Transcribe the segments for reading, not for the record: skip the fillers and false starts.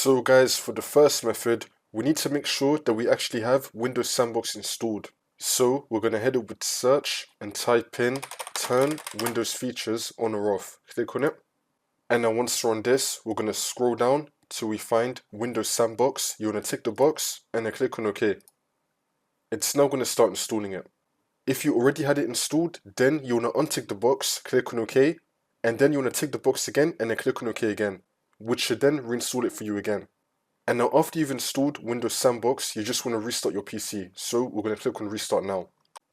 So guys, for the first method, we need to make sure that we actually have Windows Sandbox installed. So we're going to head over to search and type in turn Windows features on or off. Click on it. And now once we're on this, we're going to scroll down till we find Windows Sandbox. You want to tick the box and then click on OK. It's now going to start installing it. If you already had it installed, then you want to untick the box, click on OK, and then you want to tick the box again and then click on OK again, which should then reinstall it for you again. And now after you've installed Windows Sandbox, you just want to restart your PC. So we're going to click on Restart Now.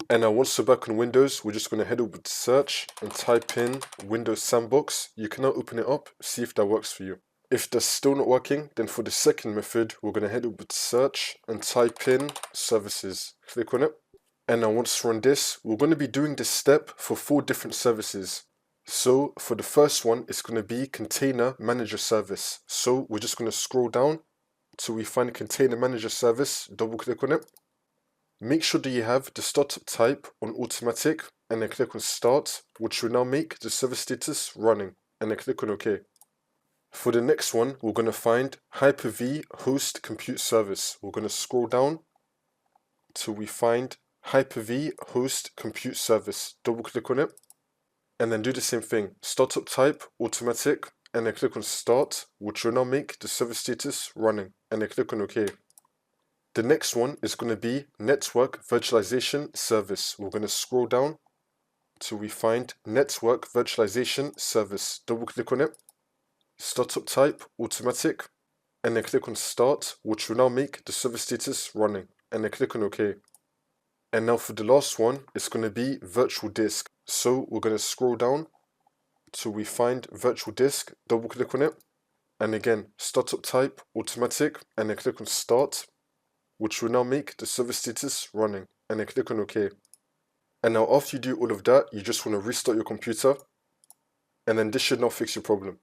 And now once we're back on Windows, we're just going to head over to search and type in Windows Sandbox. You can now open it up, see if that works for you. If that's still not working, then for the second method, we're going to head over to search and type in Services. Click on it. And now once we're on this, we're going to be doing this step for 4 different services. So for the first one, it's going to be Container Manager Service. So we're just going to scroll down till we find Container Manager Service, double click on it. Make sure that you have the startup type on automatic and then click on Start, which will now make the service status running, and then click on OK. For the next one, we're going to find Hyper-V Host Compute Service. We're going to scroll down till we find Hyper-V Host Compute Service, double click on it, and then do the same thing, startup type, automatic, and then click on Start, which will now make the service status running, and then click on OK. The next one is going to be Network Virtualization Service. We're going to scroll down till we find Network Virtualization Service, double click on it, startup type, automatic, and then click on Start, which will now make the service status running, and then click on OK. And now for the last one, it's going to be Virtual Disk. So we're going to scroll down till we find Virtual Disk, double click on it, and again, startup type, automatic, and then click on Start, which will now make the service status running, and then click on OK. And now after you do all of that, you just want to restart your computer, and then this should now fix your problem.